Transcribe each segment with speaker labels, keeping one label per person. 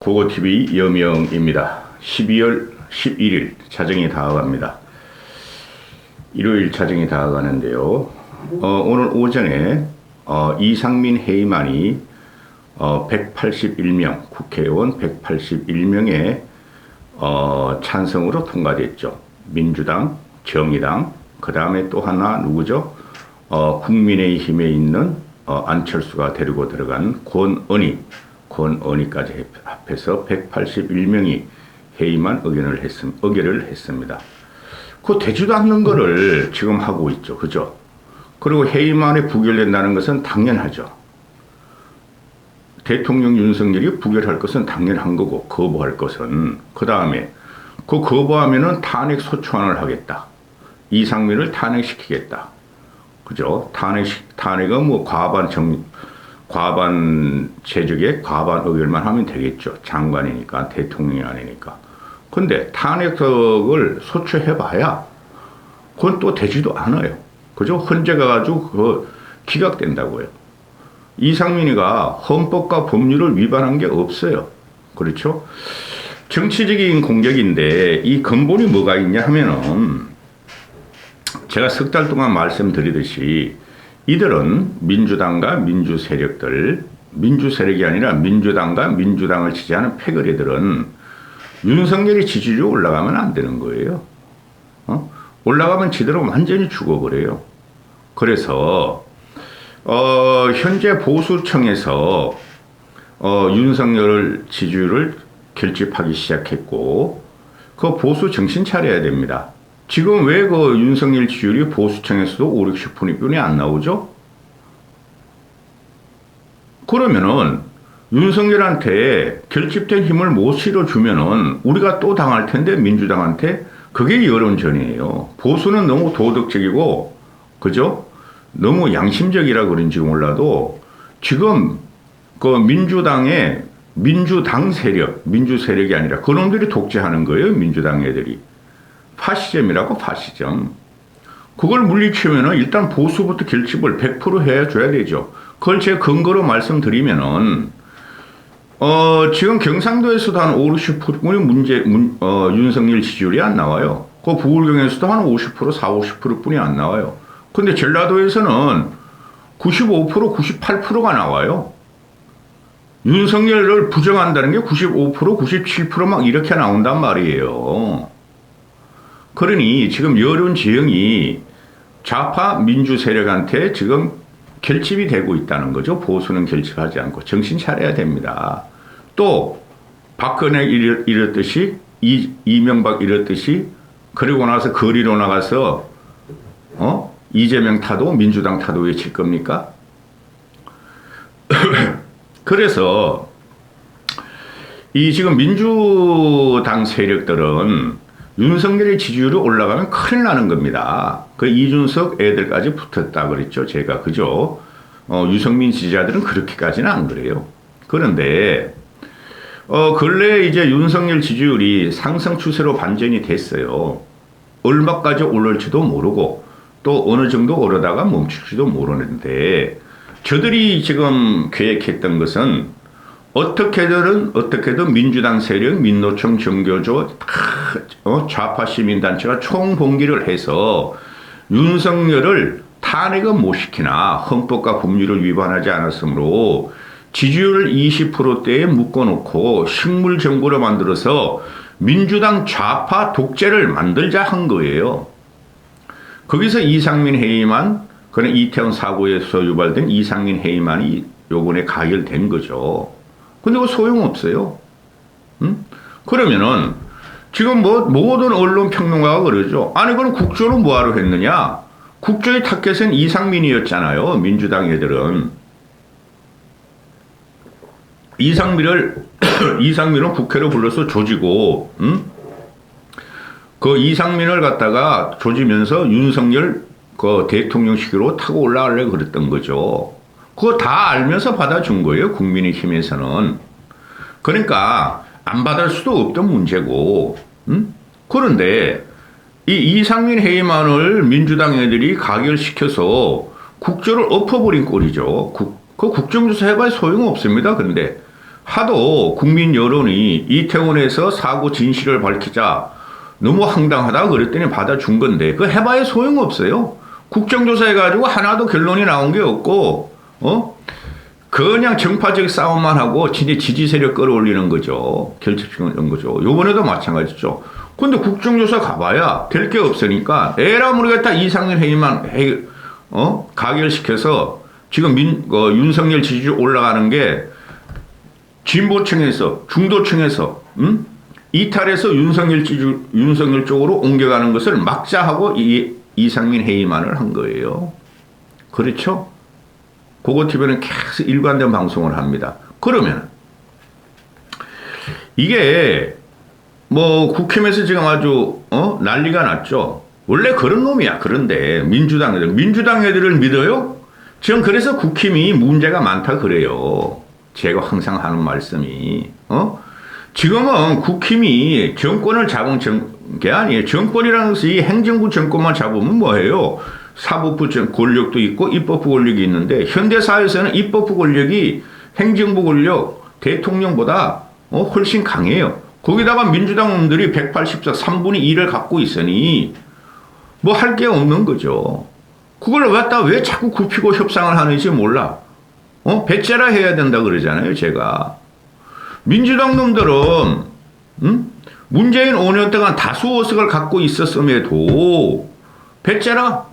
Speaker 1: 고고TV 여명입니다. 12월 11일 자정이 다가갑니다. 일요일 자정이 다가가는데요. 오늘 오전에 이상민 해임안이 181명, 국회의원 181명의 찬성으로 통과됐죠. 민주당, 정의당, 그 다음에 또 하나 누구죠? 국민의힘에 있는 안철수가 데리고 들어간 권은희까지 합해서 181명이 해임안 의결을 했습니다. 그 되지도 않는 거를 지금 하고 있죠. 그죠? 그리고 해임안에 부결된다는 것은 당연하죠. 대통령 윤석열이 부결할 것은 당연한 거고, 거부할 것은. 그 다음에, 그 거부하면은 탄핵 소추안을 하겠다. 이상민을 탄핵시키겠다. 그죠? 탄핵은 뭐 과반 제적에 과반 의결만 하면 되겠죠. 장관이니까, 대통령이 아니니까. 근데 탄핵을 소추해봐야 그건 또 되지도 않아요. 그죠? 헌재 가가지고 그거 기각된다고요. 이상민이가 헌법과 법률을 위반한 게 없어요. 그렇죠? 정치적인 공격인데 이 근본이 뭐가 있냐 하면은 제가 석 달 동안 말씀드리듯이 이들은 민주당과 민주 세력이 아니라 민주당과 민주당을 지지하는 패거리들은 윤석열이 지지율이 올라가면 안 되는 거예요. 올라가면 지들은 완전히 죽어버려요. 그래서 현재 보수청에서 윤석열 지지율을 결집하기 시작했고 그 보수 정신 차려야 됩니다. 지금 왜 그 윤석열 지지율이 보수청에서도 5, 60%뿐이 안 나오죠? 그러면은 윤석열한테 결집된 힘을 못 실어주면은 우리가 또 당할 텐데 민주당한테 그게 여론전이에요. 보수는 너무 도덕적이고 그죠? 너무 양심적이라 그런지 몰라도 지금 그 민주당의 민주당 세력, 민주 세력이 아니라 그놈들이 독재하는 거예요. 민주당 애들이. 파시즘이라고 파시즘. 그걸 물리치면은 일단 보수부터 결집을 100% 해줘야 되죠. 그걸 제가 근거로 말씀드리면은 지금 경상도에서도 한 5, 60%뿐이 윤석열 지지율이 안 나와요. 그 부울경에서도 한 50%, 40, 50%뿐이 안 나와요. 근데 전라도에서는 95%, 98%가 나와요. 윤석열을 부정한다는 게 95%, 97%막 이렇게 나온단 말이에요. 그러니 지금 여론 지형이 좌파 민주 세력한테 지금 결집이 되고 있다는 거죠. 보수는 결집하지 않고 정신 차려야 됩니다. 또 박근혜 이랬듯이 이명박 이랬듯이 그리고 나서 거리로 나가서 이재명 타도 민주당 타도 외칠 겁니까? 그래서 이 지금 민주당 세력들은 윤석열의 지지율이 올라가면 큰일 나는 겁니다. 그 이준석 애들까지 붙었다 그랬죠. 제가. 그죠? 유승민 지지자들은 그렇게까지는 안 그래요. 그런데, 근래 이제 윤석열 지지율이 상승 추세로 반전이 됐어요. 얼마까지 오를지도 모르고 또 어느 정도 오르다가 멈출지도 모르는데 저들이 지금 계획했던 것은 어떻게든 민주당 세력, 민노총, 정교조, 좌파 시민단체가 총봉기를 해서 윤석열을 탄핵은 못 시키나 헌법과 법률을 위반하지 않았으므로 지지율을 20%대에 묶어놓고 식물정부를 만들어서 민주당 좌파 독재를 만들자 한 거예요. 거기서 이상민 해임안, 그는 이태원 사고에서 유발된 이상민 해임안이 요번에 가결된 거죠. 근데 그거 소용없어요. 그러면은 지금 뭐 모든 언론 평론가가 그러죠. 아니 그럼 국조는 뭐하러 했느냐? 국조의 타겟은 이상민이었잖아요. 민주당 애들은. 이상민을 국회로 불러서 조지고 그 이상민을 갖다가 조지면서 윤석열 그 대통령 시기로 타고 올라가려고 그랬던 거죠. 그거 다 알면서 받아준 거예요. 국민의힘에서는. 그러니까 안 받을 수도 없던 문제고. 그런데 이 이상민 해임안을 민주당 애들이 가결시켜서 국조를 엎어버린 꼴이죠. 그 국정조사 해봐야 소용없습니다. 그런데 하도 국민 여론이 이태원에서 사고 진실을 밝히자 너무 황당하다 그랬더니 받아준 건데 그거 해봐야 소용없어요. 국정조사 해가지고 하나도 결론이 나온 게 없고 그냥 정파적 싸움만 하고 진짜 지지 세력 끌어올리는 거죠. 결집시키는 거죠. 요번에도 마찬가지죠. 근데 국정조사 가봐야 될 게 없으니까 에라 모르겠다 이상민 회의만 가결시켜서 지금 윤석열 지지율 올라가는 게 진보층에서 중도층에서 이탈해서 윤석열 쪽으로 옮겨가는 것을 막자 하고 이상민 회의만을 한 거예요. 그렇죠? 고고TV는 계속 일관된 방송을 합니다. 그러면 이게 뭐 국힘에서 지금 아주 난리가 났죠. 원래 그런 놈이야. 그런데 민주당 애들을 믿어요? 지금 그래서 국힘이 문제가 많다 그래요. 제가 항상 하는 말씀이 지금은 국힘이 정권을 잡은 게 아니에요. 정권이라는 것이 행정부 정권만 잡으면 뭐예요? 사법부 권력도 있고 입법부 권력이 있는데 현대사회에서는 입법부 권력이 행정부 권력, 대통령보다 훨씬 강해요. 거기다가 민주당 놈들이 180석 3분의 2를 갖고 있으니 뭐 할 게 없는 거죠. 그걸 갖다 왜 자꾸 굽히고 협상을 하는지 몰라. 배째라 해야 된다 그러잖아요, 제가. 민주당 놈들은 문재인 5년 동안 다수 의석을 갖고 있었음에도 배째라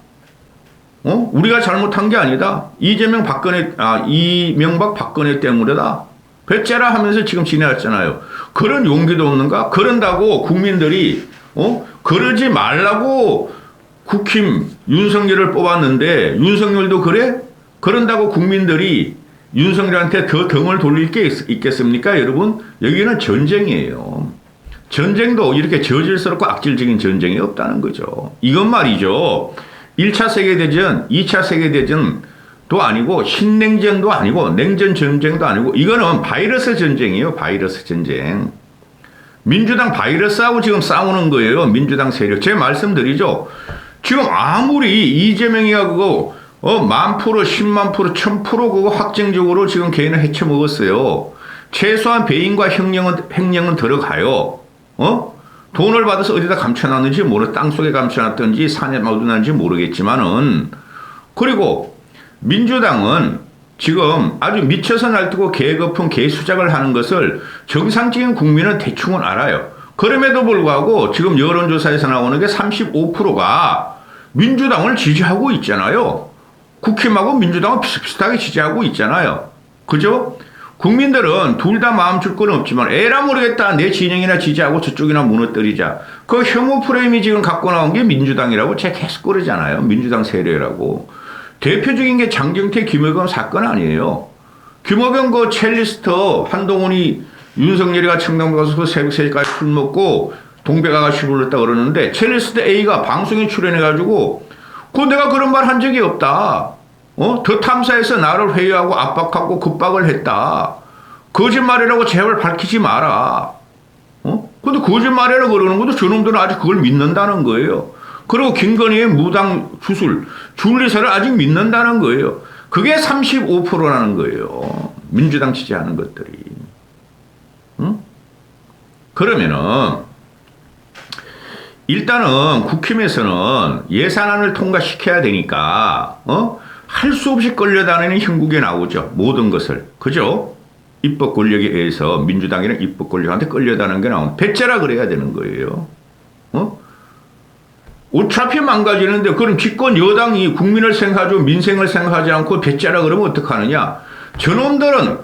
Speaker 1: 우리가 잘못한 게 아니다. 이명박 박근혜 때문이다. 배째라 하면서 지금 지내왔잖아요. 그런 용기도 없는가? 그런다고 국민들이 그러지 말라고 국힘 윤석열을 뽑았는데 윤석열도 그래? 그런다고 국민들이 윤석열한테 더 등을 돌릴 게 있겠습니까? 여러분 여기는 전쟁이에요. 전쟁도 이렇게 저질스럽고 악질적인 전쟁이 없다는 거죠. 이건 말이죠. 1차 세계대전, 2차 세계대전도 아니고 신냉전도 아니고 냉전 전쟁도 아니고 이거는 바이러스 전쟁이에요. 바이러스 전쟁. 민주당 바이러스하고 지금 싸우는 거예요. 민주당 세력. 제가 말씀드리죠. 지금 아무리 이재명이가 그거 10,000%, 100,000%, 1000% 그거 확정적으로 지금 걔는 해쳐먹었어요. 최소한 배임과 횡령은 들어가요. 돈을 받아서 어디다 감춰놨는지 땅속에 감춰놨든지 산에 넣어놨는지 모르겠지만은 그리고 민주당은 지금 아주 미쳐서 날뛰고 개거품 개수작을 하는 것을 정상적인 국민은 대충은 알아요. 그럼에도 불구하고 지금 여론조사에서 나오는 게 35%가 민주당을 지지하고 있잖아요. 국힘하고 민주당은 비슷비슷하게 지지하고 있잖아요. 그죠? 국민들은 둘 다 마음 줄 건 없지만 에라 모르겠다. 내 진영이나 지지하고 저쪽이나 무너뜨리자. 그 혐오 프레임이 지금 갖고 나온 게 민주당이라고 제가 계속 그러잖아요. 민주당 세력이라고. 대표적인 게 장경태 김어경 사건 아니에요. 김어경 그 첼리스트 한동훈이 윤석열이가 청담 가서 새벽 3시까지 술 먹고 동백아가씨 불렀다 그러는데 첼리스트 A가 방송에 출연해가지고 내가 그런 말 한 적이 없다. 더 탐사해서 나를 회유하고 압박하고 급박을 했다. 거짓말이라고 제발 밝히지 마라. 근데 거짓말이라고 그러는 것도 저놈들은 아직 그걸 믿는다는 거예요. 그리고 김건희의 무당 줄리서를 아직 믿는다는 거예요. 그게 35%라는 거예요. 민주당 지지하는 것들이. 그러면은 일단은 국힘에서는 예산안을 통과시켜야 되니까 할 수 없이 끌려다니는 형국에 나오죠. 모든 것을. 그죠? 입법 권력에 의해서 민주당이랑 입법 권력한테 끌려다니는 게 나오는 배째라 그래야 되는 거예요. 어차피 망가지는데 그럼 집권 여당이 국민을 생각하고 민생을 생각하지 않고 배째라 그러면 어떡하느냐. 저놈들은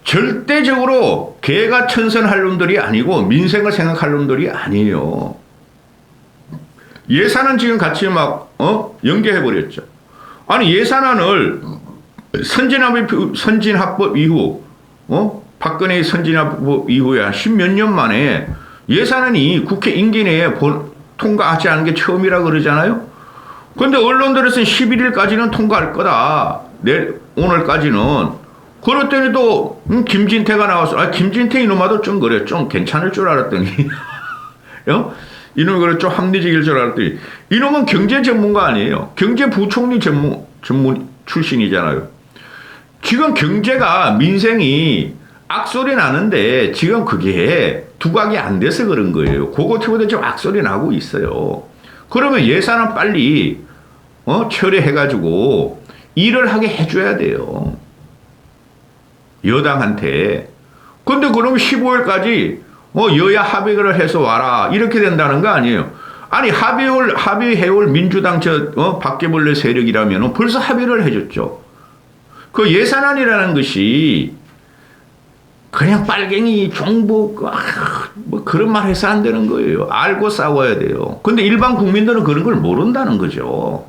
Speaker 1: 절대적으로 개가 천선할 놈들이 아니고 민생을 생각할 놈들이 아니에요. 예산은 지금 같이 연계해버렸죠. 아니 예산안을 선진화법 이후 박근혜의 선진화법 이후에 한 10몇 년 만에 예산안이 국회 임기 내에 통과하지 않은 게 처음이라 그러잖아요. 그런데 언론들에서는 11일까지는 통과할 거다. 오늘까지는. 그랬더니 또 김진태가 나와서 김진태 이놈아도 좀 그래. 좀 괜찮을 줄 알았더니 이놈이 그래 좀 합리적일 줄 알았더니 이놈은 경제 전문가 아니에요. 경제부총리 전문 출신이잖아요. 지금 경제가 민생이 악소리 나는데 지금 그게 두각이 안 돼서 그런 거예요. 그거 때문에 지금 악소리 나고 있어요. 그러면 예산은 빨리 처리해가지고 일을 하게 해줘야 돼요. 여당한테. 근데 그럼 15일까지 여야 합의를 해서 와라 이렇게 된다는 거 아니에요. 아니 합의해올 민주당 바퀴벌레 세력이라면 벌써 합의를 해줬죠. 그 예산안이라는 것이 그냥 빨갱이 종북 뭐 그런 말 해서 안 되는 거예요. 알고 싸워야 돼요. 근데 일반 국민들은 그런 걸 모른다는 거죠.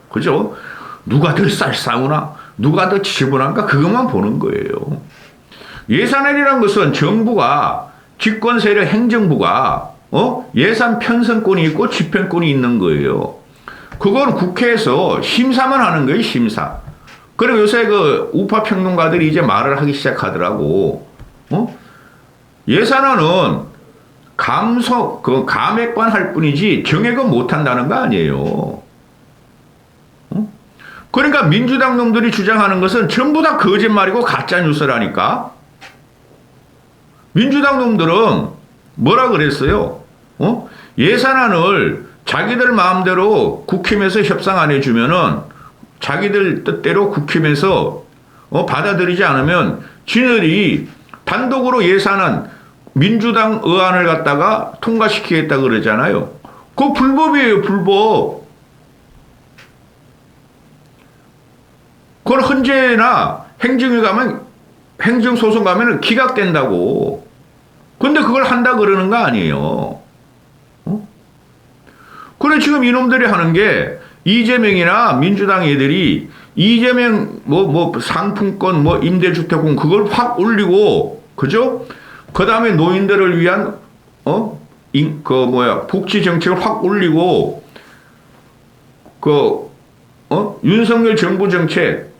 Speaker 1: 그죠? 누가 더 싸우나 누가 더 지지분한가 그것만 보는 거예요. 예산안이라는 것은 정부가 집권 세력 행정부가 예산 편성권이 있고 집행권이 있는 거예요. 그건 국회에서 심사만 하는 거예요. 심사. 그리고 요새 그 우파 평론가들이 이제 말을 하기 시작하더라고. 예산안은 감액만 할 뿐이지 정액은 못 한다는 거 아니에요. 그러니까 민주당 놈들이 주장하는 것은 전부 다 거짓말이고 가짜 뉴스라니까. 민주당 놈들은 뭐라 그랬어요? 예산안을 자기들 마음대로 국힘에서 협상 안 해주면은 자기들 뜻대로 국힘에서 받아들이지 않으면 지들이 단독으로 예산안 민주당 의안을 갖다가 통과시키겠다 그러잖아요. 그거 불법이에요. 불법. 그걸 헌재나 행정위 가면 행정소송 가면은 기각된다고. 근데 그걸 한다 그러는 거 아니에요. 그래 지금 이놈들이 하는 게 이재명이나 민주당 애들이 이재명 상품권 임대주택공 그걸 확 올리고 그죠? 그 다음에 노인들을 위한 복지 정책을 확 올리고 윤석열 정부 정책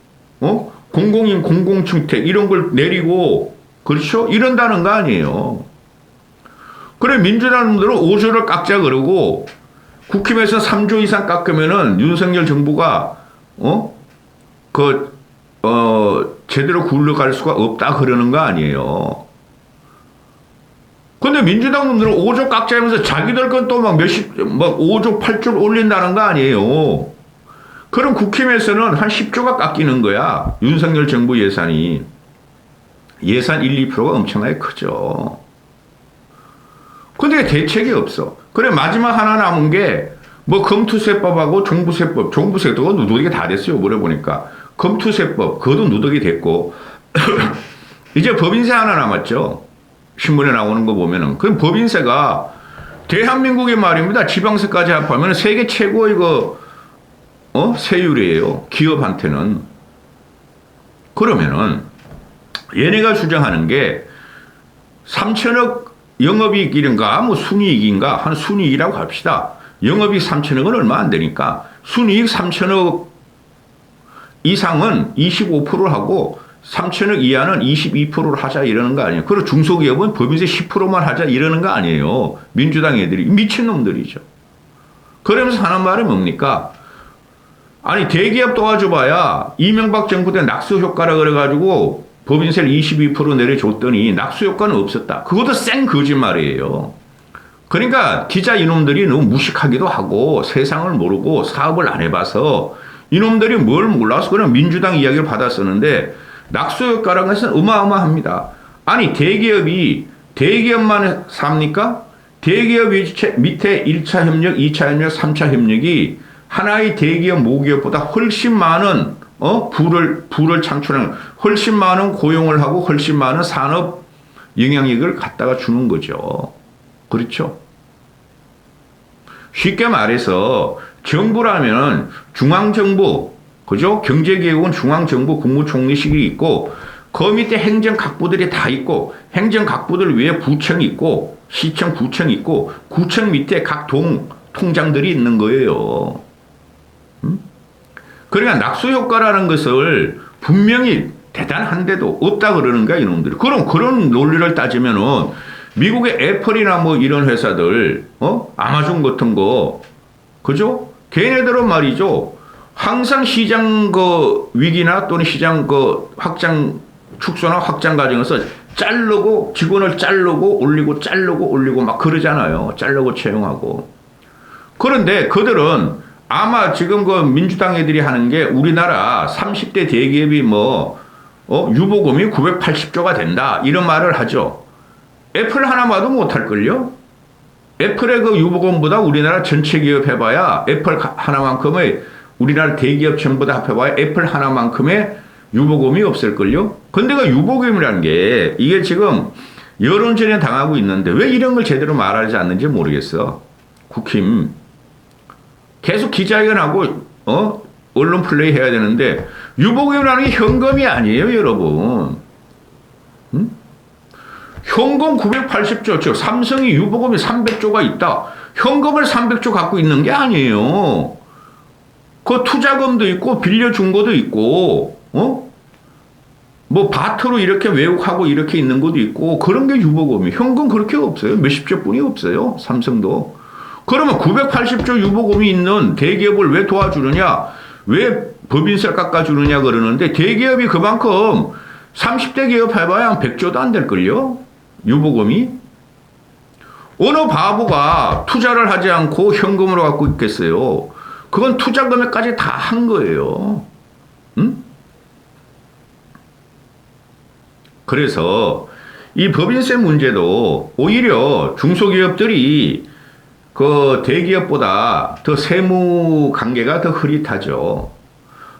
Speaker 1: 공공인 공공주택 이런 걸 내리고 그렇죠? 이런다는 거 아니에요. 그래 민주당들은 5조를 깎자 그러고 국힘에서 3조 이상 깎으면은 윤석열 정부가 제대로 굴러갈 수가 없다 그러는 거 아니에요. 근데 민주당 놈들은 5조 깎자 하면서 자기들 건 또 막 5조 8조를 올린다는 거 아니에요. 그럼 국힘에서는 한 10조가 깎이는 거야. 윤석열 정부 예산이. 예산 1, 2%가 엄청나게 크죠. 근데 대책이 없어. 그래 마지막 하나 남은 게 검투세법하고 종부세법. 종부세법은 누더기가 다 됐어요. 물어보니까. 검투세법 그것도 누더기 됐고 이제 법인세 하나 남았죠. 신문에 나오는 거 보면은 그 법인세가 대한민국의 말입니다. 지방세까지 합하면 세계 최고의 세율이에요. 기업한테는. 그러면은 얘네가 주장하는 게 3천억 영업이익인가 순이익인가 한 순이익이라고 합시다. 영업이익 3천억은 얼마 안 되니까 순이익 3천억 이상은 25%를 하고 3천억 이하는 22%를 하자 이러는 거 아니에요. 그리고 중소기업은 법인세 10%만 하자 이러는 거 아니에요. 민주당 애들이 미친놈들이죠. 그러면서 하는 말이 뭡니까? 아니 대기업 도와줘봐야 이명박 정부 때 낙수 효과라 그래가지고 법인세를 22% 내려줬더니 낙수 효과는 없었다. 그것도 쌩 거짓말이에요. 그러니까 기자 이놈들이 너무 무식하기도 하고 세상을 모르고 사업을 안 해봐서 이놈들이 뭘 몰라서 그냥 민주당 이야기를 받아 쓰는데 낙수 효과라는 것은 어마어마합니다. 아니 대기업만 삽니까? 대기업 밑에 1차 협력, 2차 협력, 3차 협력이 하나의 대기업 모기업보다 훨씬 많은 부를 창출하는 훨씬 많은 고용을 하고 훨씬 많은 산업 영향력을 갖다가 주는 거죠. 그렇죠? 쉽게 말해서 정부라면 중앙정부, 그죠? 경제개혁은 중앙정부 국무총리실이 있고 그 밑에 행정각부들이 다 있고 행정각부들 위에 부청이 있고 시청, 구청이 있고 구청 밑에 각 통장들이 있는 거예요. 그러니까 낙수효과라는 것을 분명히 대단한데도 없다 그러는 거야 이놈들이. 그럼 그런 논리를 따지면은 미국의 애플이나 이런 회사들 아마존 같은 거 그죠? 걔네들은 말이죠. 항상 시장 위기나 또는 시장 확장 축소나 확장 과정에서 자르고 직원을 자르고 올리고 자르고 올리고 막 그러잖아요. 자르고 채용하고. 그런데 그들은 아마 지금 그 민주당 애들이 하는 게 우리나라 30대 대기업이 유보금이 980조가 된다. 이런 말을 하죠. 애플 하나만도 못할걸요? 애플의 그 유보금보다 우리나라 전체 기업 해봐야 애플 하나만큼의 우리나라 대기업 전부 다 합해봐야 애플 하나만큼의 유보금이 없을걸요? 근데 그 유보금이라는 게 이게 지금 여론전에 당하고 있는데 왜 이런 걸 제대로 말하지 않는지 모르겠어. 국힘. 계속 기자회견하고 언론 플레이 해야 되는데 유보금이라는 게 현금이 아니에요, 여러분. 응? 현금 980조, 즉 삼성이 유보금이 300조가 있다. 현금을 300조 갖고 있는 게 아니에요. 그 투자금도 있고 빌려준 것도 있고 뭐 바트로 이렇게 외국하고 이렇게 있는 것도 있고 그런 게 유보금이. 현금 그렇게 없어요. 몇십조 뿐이 없어요. 삼성도. 그러면 980조 유보금이 있는 대기업을 왜 도와주느냐? 왜 법인세 깎아주느냐 그러는데 대기업이 그만큼 30대 기업 해봐야 한 100조도 안 될걸요? 유보금이. 어느 바보가 투자를 하지 않고 현금으로 갖고 있겠어요? 그건 투자 금액까지 다 한 거예요. 응? 그래서 이 법인세 문제도 오히려 중소기업들이 그 대기업보다 더 세무 관계가 더 흐릿하죠.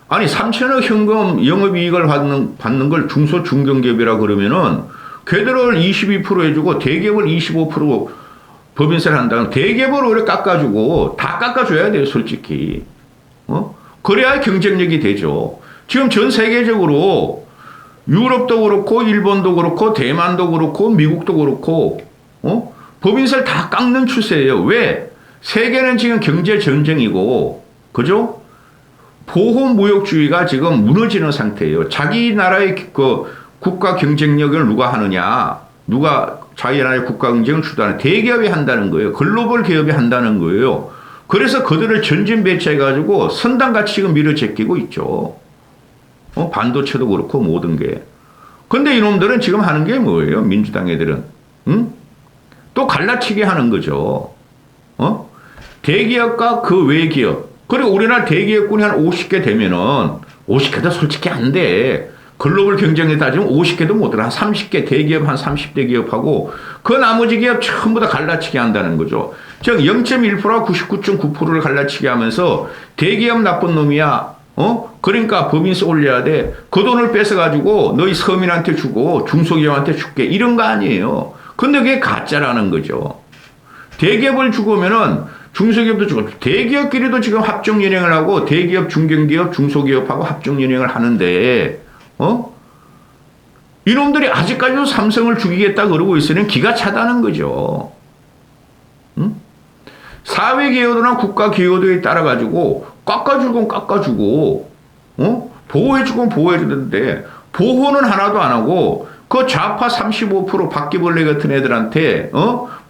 Speaker 1: 아니 3천억 현금 영업이익을 받는 걸 중소 중견기업이라 그러면은 걔들을 22% 해주고 대기업을 25% 법인세를 한다면 대기업을 오히려 깎아주고 다 깎아줘야 돼요, 솔직히. 그래야 경쟁력이 되죠. 지금 전 세계적으로 유럽도 그렇고 일본도 그렇고 대만도 그렇고 미국도 그렇고 법인세를 다 깎는 추세예요. 왜? 세계는 지금 경제 전쟁이고, 그죠? 보호무역주의가 지금 무너지는 상태예요. 자기 나라의 그 국가 경쟁력을 누가 하느냐, 누가 자기 나라의 국가 경쟁을 주도하는 대기업이 한다는 거예요. 글로벌 기업이 한다는 거예요. 그래서 그들을 전진 배치해가지고 선당같이 지금 밀어제끼고 있죠. 반도체도 그렇고 모든 게. 근데 이놈들은 지금 하는 게 뭐예요? 민주당 애들은. 응? 또 갈라치기 하는 거죠. 대기업과 그 외기업. 그리고 우리나라 대기업군이 한 50개 되면은 50개도 솔직히 안 돼. 글로벌 경쟁에 따지면 50개도 못 들어. 한 30개 대기업 한 30대 기업하고 그 나머지 기업 전부 다 갈라치기 한다는 거죠. 즉 0.1%와 99.9%를 갈라치기 하면서 대기업 나쁜 놈이야. 그러니까 법인세 올려야 돼. 그 돈을 뺏어가지고 너희 서민한테 주고 중소기업한테 줄게. 이런 거 아니에요. 근데 그게 가짜라는 거죠. 대기업을 죽으면은 중소기업도 죽고 대기업끼리도 지금 합종연행을 하고 대기업, 중견기업, 중소기업하고 합종연행을 하는데 이놈들이 아직까지도 삼성을 죽이겠다 그러고 있으니 기가 차다는 거죠. 응? 사회기여도나 국가기여도에 따라가지고 깎아주건 깎아주고 보호해주건 보호해주는데 보호는 하나도 안 하고 그 좌파 35% 바퀴벌레 같은 애들한테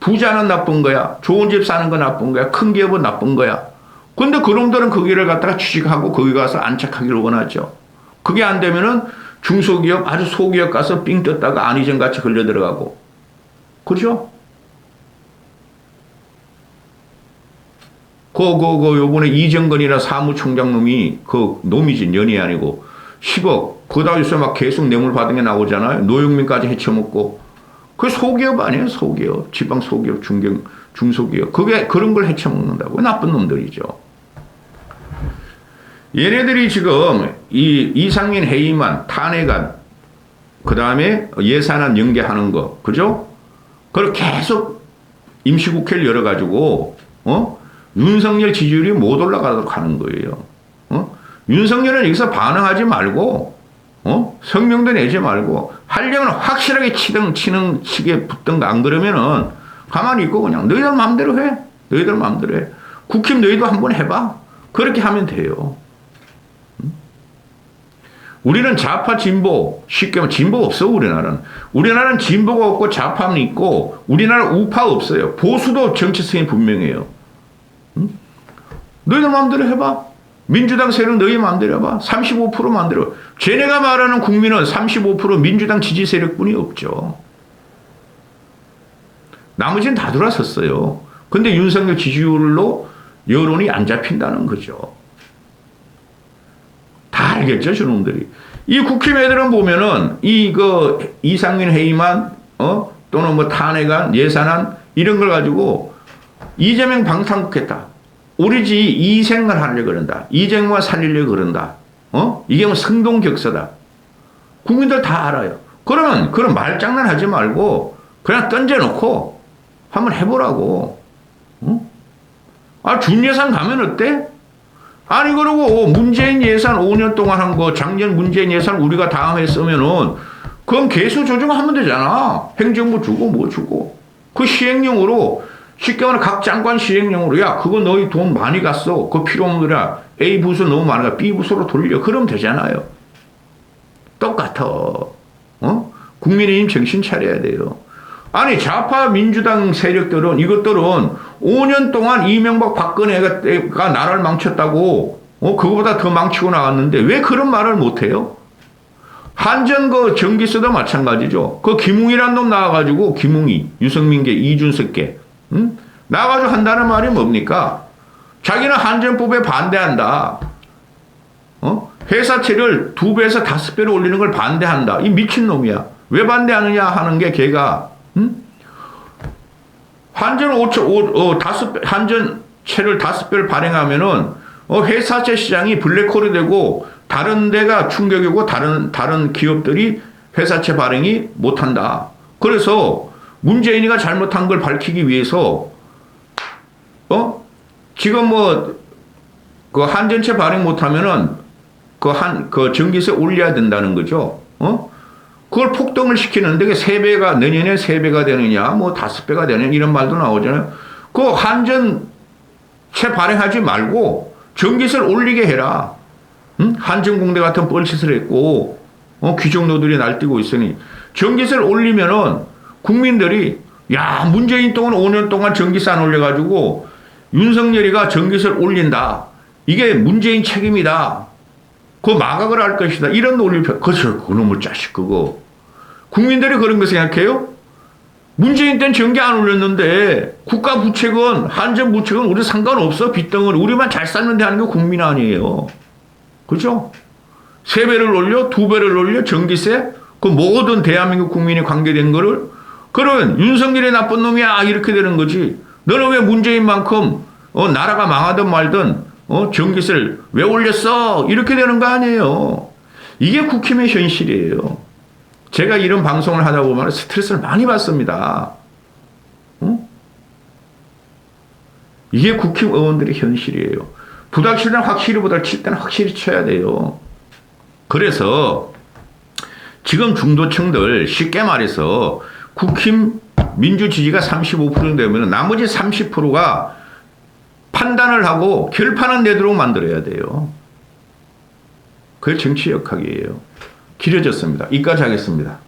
Speaker 1: 부자는 나쁜 거야. 좋은 집 사는 거 나쁜 거야. 큰 기업은 나쁜 거야. 근데 그놈들은 그 길을 갖다가 취직하고 거기 가서 안착하기를 원하죠. 그게 안 되면은 중소기업 아주 소기업 가서 삥 뜯다가 안희정같이 걸려 들어가고. 그렇죠? 요번에 이정건이라 사무총장 놈이 그 놈이지 년이 아니고 10억 그다 요새 막 계속 뇌물 받은 게 나오잖아요. 노영민까지 헤쳐먹고. 그게 소기업 아니에요, 소기업. 지방 소기업, 중소기업. 그게 그런 걸 헤쳐먹는다고. 나쁜 놈들이죠. 얘네들이 지금 이 이상민 해임안, 탄핵안, 그 다음에 예산안 연계하는 거, 그죠? 그걸 계속 임시국회를 열어가지고, 윤석열 지지율이 못 올라가도록 하는 거예요. 윤석열은 여기서 반응하지 말고, 성명도 내지 말고, 하려면 확실하게 치는 치게 붙든가, 안 그러면은 가만히 있고 그냥 너희들 마음대로 해. 너희들 마음대로 해. 국힘 너희도 한번 해봐. 그렇게 하면 돼요. 우리는 좌파 진보, 쉽게 말하면 진보 없어, 우리나라는. 우리나라는 진보가 없고 좌파는 있고, 우리나라는 우파 없어요. 보수도 정체성이 분명해요. 너희들 마음대로 해봐. 민주당 세력 너희 마음대로 해봐. 35% 만들어. 쟤네가 말하는 국민은 35% 민주당 지지 세력뿐이 없죠. 나머지는 다 돌아섰어요. 근데 윤석열 지지율로 여론이 안 잡힌다는 거죠. 다 알겠죠, 저놈들이. 이 국힘애들은 보면은 이상민 회의만 또는 뭐 탄핵안, 예산안 이런 걸 가지고 이재명 방탄국했다. 오리지 이생을 하려고 그런다. 이재명만 살리려고 그런다. 이게 뭐 성동격서다. 국민들 다 알아요. 그러면 그런 말장난 하지 말고 그냥 던져놓고 한번 해보라고. 준예산 가면 어때? 아니 그러고 문재인 예산 5년 동안 한 거 작년 문재인 예산 우리가 다음에 쓰면은 그럼 개수 조정하면 되잖아. 행정부 주고 뭐 주고. 그 시행령으로 쉽게 말해 각 장관 시행령으로 야 그거 너희 돈 많이 갔어. 그거 필요 없는 거야. A 부서 너무 많아. B 부서로 돌려. 그러면 되잖아요. 똑같아. 국민의힘 정신 차려야 돼요. 아니 좌파 민주당 세력들은 이것들은 5년 동안 이명박 박근혜가 나라를 망쳤다고 그거보다 더 망치고 나왔는데 왜 그런 말을 못해요? 한전 그 전기세도 마찬가지죠. 그 김웅이란 놈 나와가지고 김웅이 유승민계 이준석계 나와가지고 한다는 말이 뭡니까? 자기는 한전법에 반대한다. 회사채를 2배에서 5배로 올리는 걸 반대한다. 이 미친놈이야. 왜 반대하느냐 하는 게 걔가 한전채를 5배를 발행하면은 회사채 시장이 블랙홀이 되고 다른 데가 충격이 오고 다른 기업들이 회사채 발행이 못한다. 그래서 문재인이가 잘못한 걸 밝히기 위해서 지금 그 한전채 발행 못하면은 그 전기세 올려야 된다는 거죠. 그걸 폭등을 시키는데 그게 3배가 내년에 3배가 되느냐 뭐 5배가 되느냐 이런 말도 나오잖아요. 그 한전채 발행하지 말고 전기세를 올리게 해라. 한전공대 같은 뻘짓을 했고 귀족노들이 날뛰고 있으니 전기세를 올리면은 국민들이 야 문재인 동안 5년 동안 전기세 안 올려가지고 윤석열이가 전기세를 올린다. 이게 문재인 책임이다. 그거 마각을 할 것이다. 이런 논리를 그놈의 자식 그거. 국민들이 그런 거 생각해요? 문재인 때는 전기 안 올렸는데 국가 부채건 한전 부채건 우리 상관없어. 빚덩어리. 우리만 잘 쌌는데 하는 게 국민 아니에요. 그죠? 3배를 올려 2배를 올려 전기세 그 모든 대한민국 국민이 관계된 거를 그러면 윤석열이 나쁜 놈이야 이렇게 되는 거지. 너는 왜 문재인만큼 나라가 망하든 말든 전기세를 왜 올렸어? 이렇게 되는 거 아니에요. 이게 국힘의 현실이에요. 제가 이런 방송을 하다 보면 스트레스를 많이 받습니다. 이게 국힘 의원들의 현실이에요. 부닥칠 때는 확실히 부닥칠 때는 확실히 쳐야 돼요. 그래서 지금 중도층들 쉽게 말해서 국힘 민주 지지가 35% 되면 나머지 30%가 판단을 하고 결판은 내도록 만들어야 돼요. 그게 정치 역학이에요. 길어졌습니다. 이까지 하겠습니다.